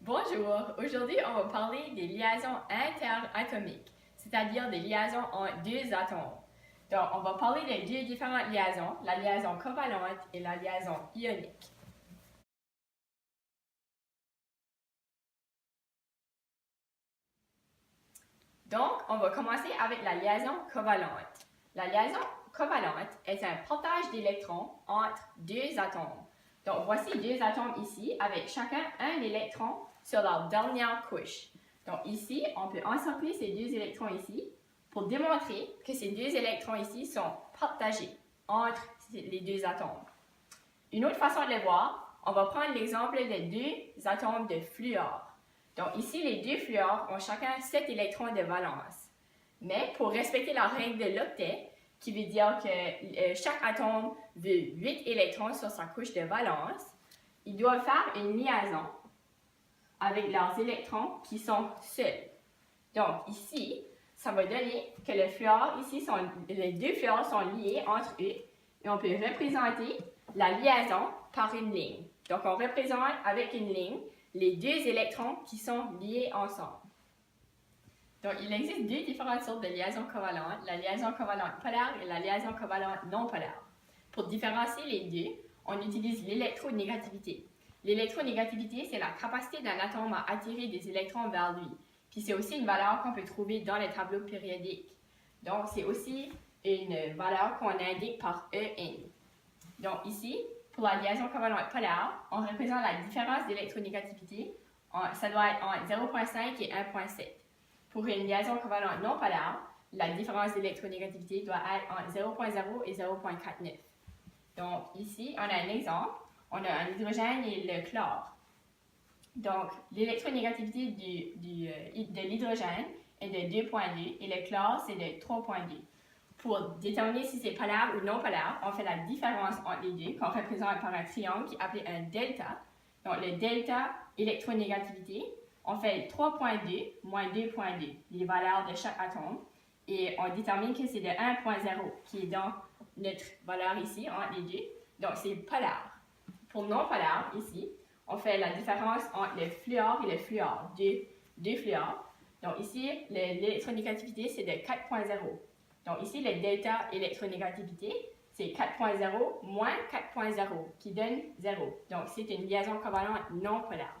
Bonjour, aujourd'hui on va parler des liaisons interatomiques, c'est-à-dire des liaisons entre deux atomes. Donc on va parler de deux différentes liaisons, la liaison covalente et la liaison ionique. Donc on va commencer avec la liaison covalente. La liaison covalente est un partage d'électrons entre deux atomes. Donc voici deux atomes ici avec chacun un électron sur leur dernière couche. Donc ici, on peut encercler ces deux électrons ici pour démontrer que ces deux électrons ici sont partagés entre les deux atomes. Une autre façon de le voir, on va prendre l'exemple des deux atomes de fluor. Donc ici, les deux fluors ont chacun 7 électrons de valence. Mais pour respecter la règle de l'octet, qui veut dire que chaque atome veut 8 électrons sur sa couche de valence, ils doivent faire une liaison avec leurs électrons qui sont seuls. Donc ici, ça va donner que les deux fluors sont liés entre eux et on peut représenter la liaison par une ligne. Donc on représente avec une ligne les deux électrons qui sont liés ensemble. Donc, il existe deux différentes sortes de liaisons covalentes, la liaison covalente polaire et la liaison covalente non polaire. Pour différencier les deux, on utilise l'électronégativité. L'électronégativité, c'est la capacité d'un atome à attirer des électrons vers lui. Puis c'est aussi une valeur qu'on peut trouver dans les tableaux périodiques. Donc, c'est aussi une valeur qu'on indique par EN. Donc ici, pour la liaison covalente polaire, on représente la différence d'électronégativité. Ça doit être entre 0,5 et 1,7. Pour une liaison covalente non polaire, la différence d'électronégativité doit être entre 0,0 et 0,49. Donc ici, on a un exemple. On a un hydrogène et le chlore. Donc, l'électronégativité de l'hydrogène est de 2,2 et le chlore, c'est de 3,2. Pour déterminer si c'est polaire ou non polaire, on fait la différence entre les deux, qu'on représente par un triangle qui est appelé un delta. Donc, le delta électronégativité, on fait 3,2 moins 2,2, les valeurs de chaque atome, et on détermine que c'est de 1,0 qui est dans notre valeur ici, entre les deux. Donc, c'est polaire. Pour non polaire, ici, on fait la différence entre le fluor et le fluor, deux fluors. Donc, ici, l'électronégativité, c'est de 4,0. Donc ici, le delta électronégativité, c'est 4,0 moins 4,0 qui donne 0. Donc c'est une liaison covalente non polaire.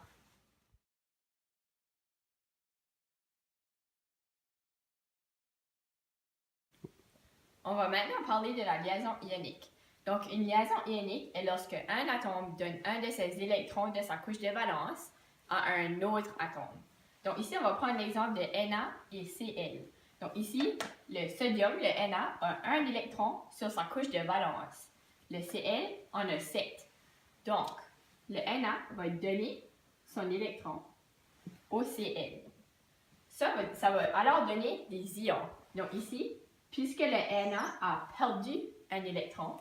On va maintenant parler de la liaison ionique. Donc une liaison ionique est lorsque un atome donne un de ses électrons de sa couche de valence à un autre atome. Donc ici, on va prendre l'exemple de Na et Cl. Donc ici, le sodium, le Na, a un électron sur sa couche de valence. Le Cl en a 7. Donc, le Na va donner son électron au Cl. Ça va alors donner des ions. Donc ici, puisque le Na a perdu un électron,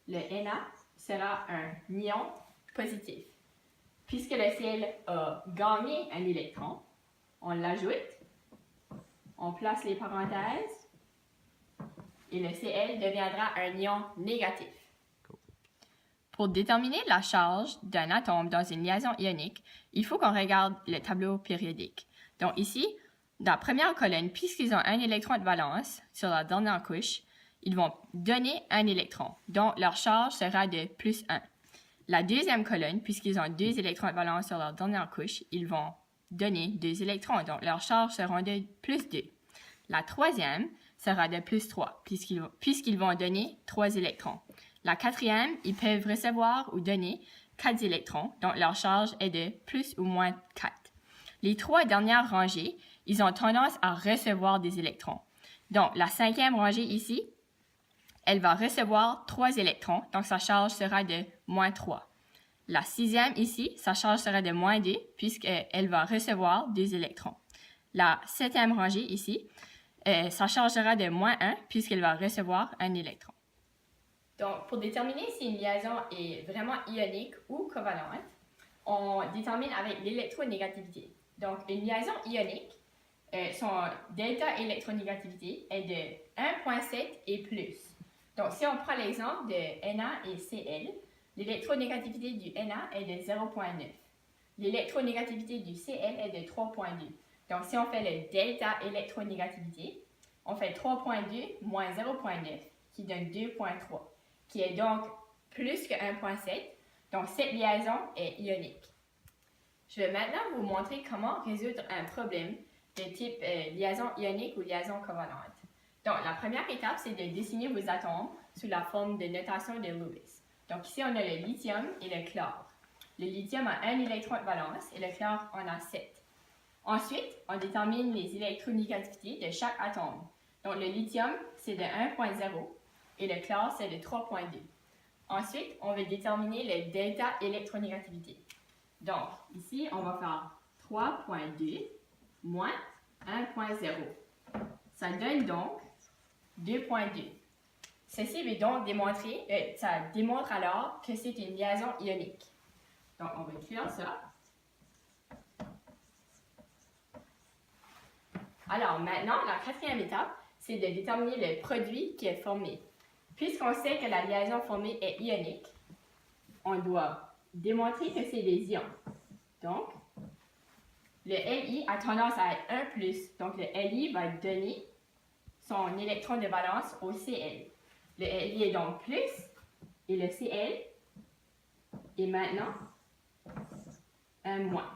le Na sera un ion positif. Puisque le Cl a gagné un électron, on l'ajoute. On place les parenthèses et le Cl deviendra un ion négatif. Pour déterminer la charge d'un atome dans une liaison ionique, il faut qu'on regarde le tableau périodique. Donc ici, dans la première colonne, puisqu'ils ont un électron de valence sur la dernière couche, ils vont donner un électron, donc leur charge sera de plus 1. La deuxième colonne, puisqu'ils ont 2 électrons de valence sur leur dernière couche, ils vont donner 2 électrons, donc leurs charges seront de plus 2. La troisième sera de plus 3, puisqu'ils vont donner 3 électrons. La quatrième, ils peuvent recevoir ou donner 4 électrons, donc leur charge est de plus ou moins 4. Les 3 dernières rangées, ils ont tendance à recevoir des électrons. Donc, la 5e rangée ici, elle va recevoir 3 électrons, donc sa charge sera de moins 3. La 6e ici, sa charge sera de moins 2, puisqu'elle va recevoir 2 électrons. La 7e rangée ici, sa charge sera de moins 1, puisqu'elle va recevoir un électron. Donc, pour déterminer si une liaison est vraiment ionique ou covalente, on détermine avec l'électronégativité. Donc, une liaison ionique, son delta électronégativité est de 1,7 et plus. Donc, si on prend l'exemple de Na et Cl, l'électronégativité du Na est de 0,9. l'électronégativité du Cl est de 3,2. Donc, si on fait le delta électronégativité, on fait 3,2 moins 0,9, qui donne 2,3, qui est donc plus que 1,7. Donc, cette liaison est ionique. Je vais maintenant vous montrer comment résoudre un problème de type liaison ionique ou liaison covalente. Donc, la première étape, c'est de dessiner vos atomes sous la forme de notation de Lewis. Donc, ici, on a le lithium et le chlore. Le lithium a 1 électron de valence et le chlore en a 7. Ensuite, on détermine les électronégativités de chaque atome. Donc, le lithium, c'est de 1,0 et le chlore, c'est de 3,2. Ensuite, on va déterminer le delta électronégativité. Donc, ici, on va faire 3,2 moins 1,0. Ça donne donc 2,2. Ceci veut donc démontrer, ça démontre alors que c'est une liaison ionique. Donc, on va écrire ça. Alors, maintenant, la quatrième étape, c'est de déterminer le produit qui est formé. Puisqu'on sait que la liaison formée est ionique, on doit démontrer que c'est des ions. Donc, le Li a tendance à être 1+. Donc, le Li va donner son électron de valence au Cl. Le Li est donc plus et le Cl est maintenant un moins.